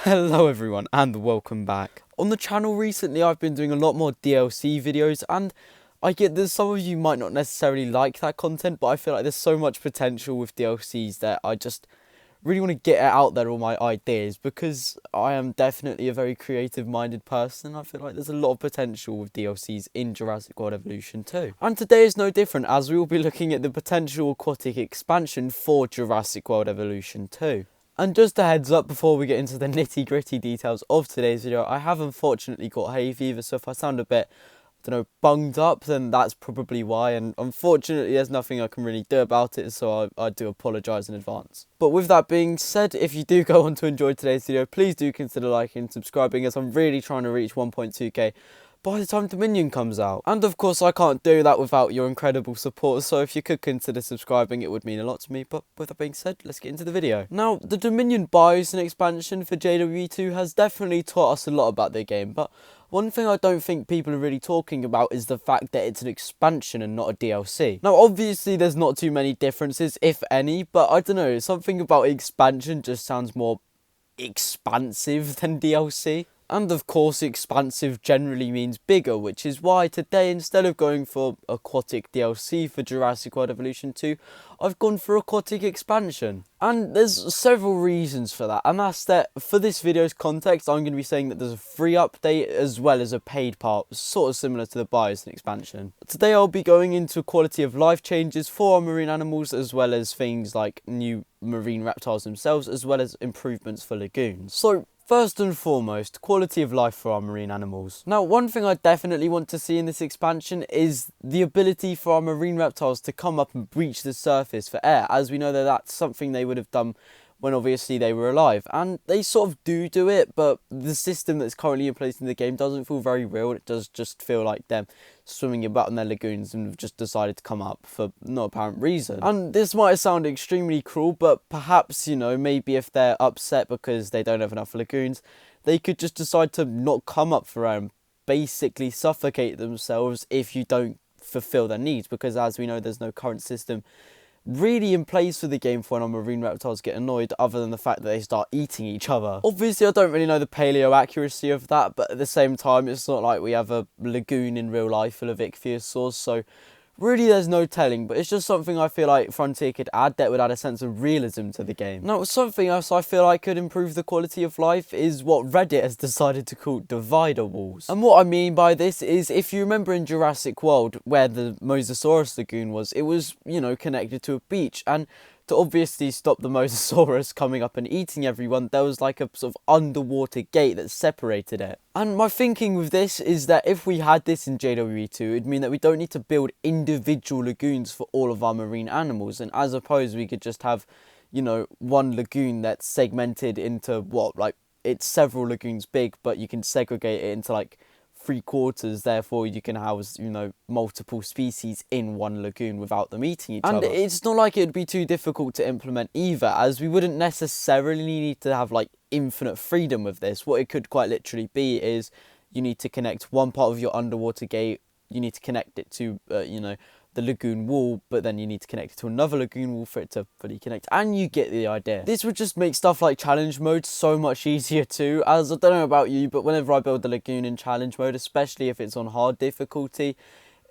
Hello everyone and welcome back. On the channel recently I've been doing a lot more DLC videos, and I get that some of you might not necessarily like that content, but I feel like there's so much potential with DLCs that I just really want to get out there, all my ideas, because I am definitely a very creative minded person. I feel like there's a lot of potential with DLCs in Jurassic World Evolution 2. And today is no different, as we will be looking at the potential aquatic expansion for Jurassic World Evolution 2. And just a heads up before we get into the nitty gritty details of today's video, I have unfortunately got hay fever, so if I sound a bit, bunged up, then that's probably why, and unfortunately there's nothing I can really do about it, so I do apologise in advance. But with that being said, if you do go on to enjoy today's video, please do consider liking and subscribing, as I'm really trying to reach 1.2k by the time Dominion comes out. And of course I can't do that without your incredible support, so if you could consider subscribing, it would mean a lot to me. But with that being said, let's get into the video. Now, the Dominion Biosin expansion for JW2 has definitely taught us a lot about the game, but one thing I don't think people are really talking about is the fact that it's an expansion and not a DLC. Now, obviously there's not too many differences, if any, but I don't know, something about expansion just sounds more expansive than DLC. And of course, expansive generally means bigger, which is why today, instead of going for aquatic DLC for Jurassic World Evolution 2, I've gone for aquatic expansion. And there's several reasons for that, and that's that for this video's context, I'm going to be saying that there's a free update as well as a paid part, sort of similar to the Biosin expansion. Today I'll be going into quality of life changes for our marine animals, as well as things like new marine reptiles themselves, as well as improvements for lagoons. So, first and foremost, quality of life for our marine animals. Now, one thing I definitely want to see in this expansion is the ability for our marine reptiles to come up and breach the surface for air, as we know that that's something they would have done when obviously they were alive, and they sort of do it, but the system that's currently in place in the game doesn't feel very real. It does just feel like them swimming about in their lagoons and have just decided to come up for no apparent reason. And this might sound extremely cruel, but perhaps, maybe if they're upset because they don't have enough lagoons, they could just decide to not come up for air and basically suffocate themselves if you don't fulfill their needs, because as we know, there's no current system really in place for the game for when our marine reptiles get annoyed, other than the fact that they start eating each other. Obviously I don't really know the paleo accuracy of that, but at the same time it's not like we have a lagoon in real life full of ichthyosaurs, so really there's no telling, but it's just something I feel like Frontier could add that would add a sense of realism to the game. Now, something else I feel like could improve the quality of life is what Reddit has decided to call divider walls. And what I mean by this is, if you remember in Jurassic World where the Mosasaurus lagoon was, it was, connected to a beach, and to obviously stop the Mosasaurus coming up and eating everyone, there was like a sort of underwater gate that separated it. And my thinking with this is that if we had this in JW2, it'd mean that we don't need to build individual lagoons for all of our marine animals, and as opposed we could just have, one lagoon that's segmented into it's several lagoons big, but you can segregate it into like 3/4, therefore you can house, multiple species in one lagoon without them eating each other. And it's not like it would be too difficult to implement either, as we wouldn't necessarily need to have like infinite freedom with this. What it could quite literally be is you need to connect one part of your underwater gate, you need to connect it to, the lagoon wall, but then you need to connect it to another lagoon wall for it to fully connect, and you get the idea. This would just make stuff like challenge mode so much easier too, as I don't know about you, but whenever I build the lagoon in challenge mode, especially if it's on hard difficulty,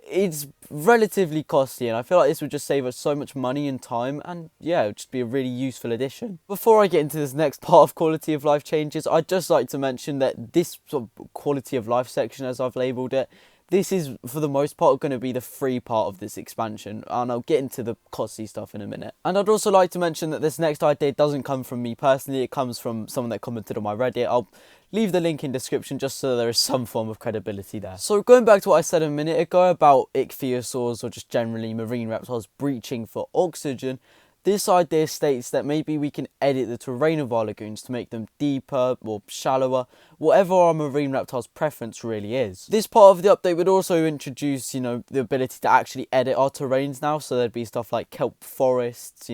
it's relatively costly, and I feel like this would just save us so much money and time, and yeah, it would just be a really useful addition. Before I get into this next part of quality of life changes, I'd just like to mention that this sort of quality of life section, as I've labelled it, this is, for the most part, going to be the free part of this expansion, and I'll get into the costly stuff in a minute. And I'd also like to mention that this next idea doesn't come from me personally, it comes from someone that commented on my Reddit. I'll leave the link in description just so there is some form of credibility there. So going back to what I said a minute ago about ichthyosaurs, or just generally marine reptiles breaching for oxygen, this idea states that maybe we can edit the terrain of our lagoons to make them deeper or shallower, whatever our marine reptile's preference really is. This part of the update would also introduce, the ability to actually edit our terrains now, so there'd be stuff like kelp forests,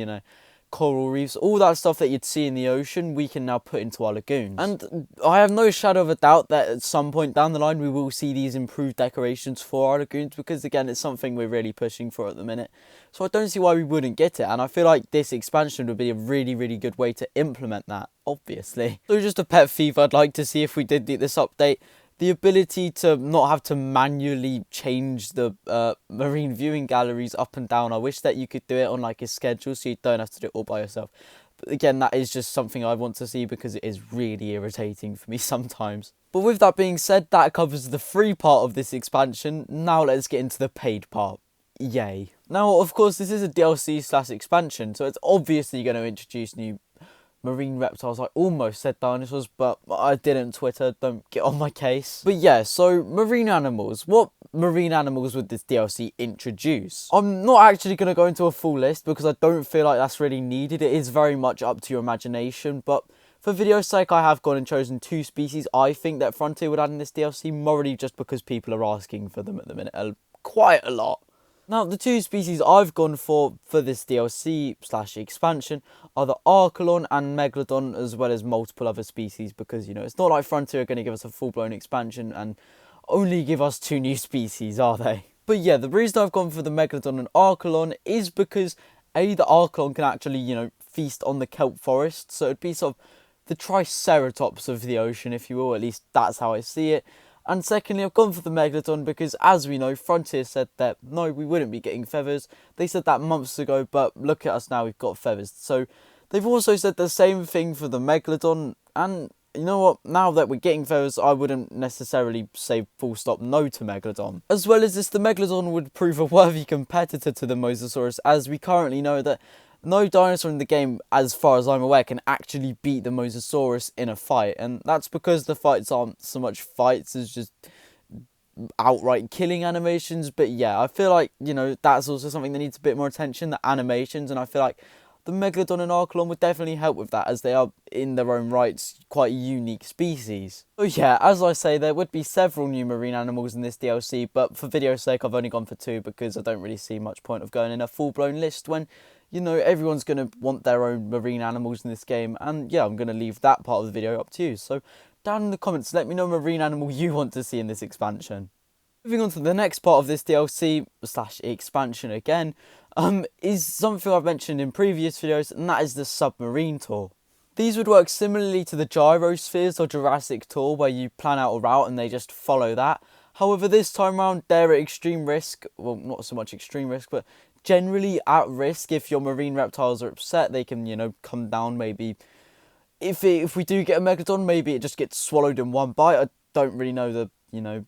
coral reefs, all that stuff that you'd see in the ocean, we can now put into our lagoons. And I have no shadow of a doubt that at some point down the line we will see these improved decorations for our lagoons, because again, it's something we're really pushing for at the minute. So I don't see why we wouldn't get it, and I feel like this expansion would be a really, really good way to implement that, obviously. So just a pet peeve I'd like to see if we did this update: the ability to not have to manually change the marine viewing galleries up and down. I wish that you could do it on like a schedule so you don't have to do it all by yourself. But again, that is just something I want to see because it is really irritating for me sometimes. But with that being said, that covers the free part of this expansion. Now let's get into the paid part. Yay. Now, of course, this is a DLC/expansion, so it's obviously going to introduce new marine reptiles. I almost said dinosaurs, but I didn't. Twitter, don't get on my case. But yeah, so marine animals. What marine animals would this DLC introduce? I'm not actually going to go into a full list because I don't feel like that's really needed. It is very much up to your imagination, but for video's sake, I have gone and chosen 2 species I think that Frontier would add in this DLC, morally just because people are asking for them at the minute quite a lot. Now, the 2 species I've gone for this DLC/expansion are the Archelon and Megalodon, as well as multiple other species, because, you know, it's not like Frontier are going to give us a full-blown expansion and only give us 2 new species, are they? But yeah, the reason I've gone for the Megalodon and Archelon is because, A, the Archelon can actually, you know, feast on the kelp forest, so it'd be sort of the Triceratops of the ocean, if you will. At least that's how I see it. And secondly, I've gone for the Megalodon because, as we know, Frontier said that, no, we wouldn't be getting feathers. They said that months ago, but look at us now, we've got feathers. So they've also said the same thing for the Megalodon. And you know what? Now that we're getting feathers, I wouldn't necessarily say full stop no to Megalodon. As well as this, the Megalodon would prove a worthy competitor to the Mosasaurus, as we currently know that no dinosaur in the game, as far as I'm aware, can actually beat the Mosasaurus in a fight. And that's because the fights aren't so much fights as just outright killing animations. But yeah, I feel like, you know, that's also something that needs a bit more attention, the animations. And I feel like the Megalodon and Archelon would definitely help with that, as they are, in their own rights, quite unique species. So yeah, as I say, there would be several new marine animals in this DLC, but for video's sake, I've only gone for 2 because I don't really see much point of going in a full-blown list when, you know, everyone's going to want their own marine animals in this game. And yeah, I'm going to leave that part of the video up to you. So down in the comments, let me know a marine animal you want to see in this expansion. Moving on to the next part of this DLC/expansion again, is something I've mentioned in previous videos, and that is the submarine tour. These would work similarly to the gyrospheres or Jurassic tour, where you plan out a route and they just follow that. However, this time around, they're at extreme risk. Well, not so much extreme risk, but generally at risk. If your marine reptiles are upset, they can, you know, come down. Maybe if we do get a Megalodon, maybe it just gets swallowed in one bite. I don't really know the, you know,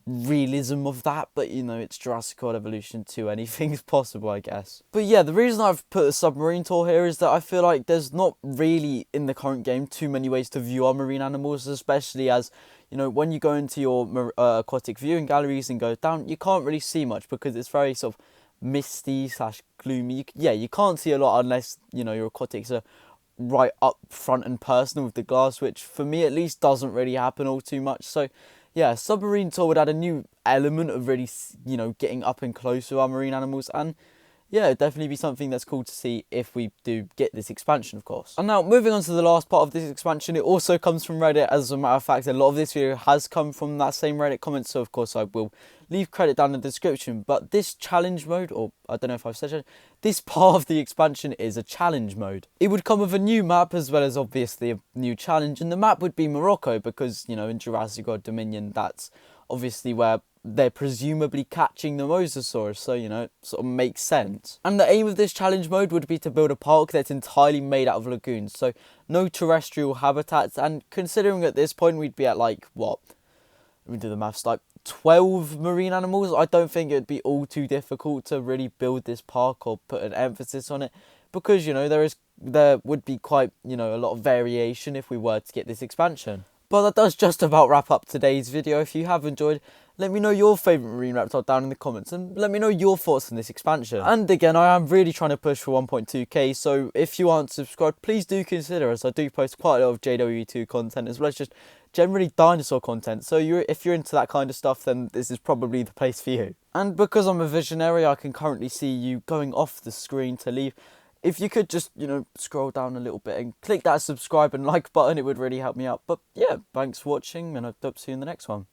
realism of that, but you know, it's Jurassic World Evolution 2, anything's possible, I guess. But yeah, the reason I've put a submarine tour here is that I feel like there's not really in the current game too many ways to view our marine animals, especially as, you know, when you go into your aquatic viewing galleries and go down, you can't really see much because it's very sort of misty/gloomy. You can't see a lot unless, you know, your aquatics are right up front and personal with the glass, which for me at least doesn't really happen all too much. So yeah, submarine tour would add a new element of really, you know, getting up and close to our marine animals, and yeah, it'd definitely be something that's cool to see if we do get this expansion, of course. And now, moving on to the last part of this expansion, it also comes from Reddit. As a matter of fact, a lot of this video has come from that same Reddit comment, so of course I will leave credit down in the description. But this challenge mode, or I don't know if I've said it, this part of the expansion is a challenge mode. It would come with a new map as well as obviously a new challenge, and the map would be Morocco because, you know, in Jurassic World Dominion, that's obviously where they're presumably catching the Mosasaurus, so, you know, it sort of makes sense. And the aim of this challenge mode would be to build a park that's entirely made out of lagoons, so no terrestrial habitats. And considering at this point we'd be at, like, what? Let me do the maths, like 12 marine animals, I don't think it would be all too difficult to really build this park or put an emphasis on it, because, you know, there would be quite, you know, a lot of variation if we were to get this expansion. But that does just about wrap up today's video. If you have enjoyed, let me know your favourite marine reptile down in the comments, and let me know your thoughts on this expansion. And again, I am really trying to push for 1.2k, so if you aren't subscribed, please do consider, as I do post quite a lot of JW2 content, as well as just generally dinosaur content. So if you're into that kind of stuff, then this is probably the place for you. And because I'm a visionary, I can currently see you going off the screen to leave if you could just, scroll down a little bit and click that subscribe and like button, it would really help me out. But yeah, thanks for watching, and I hope to see you in the next one.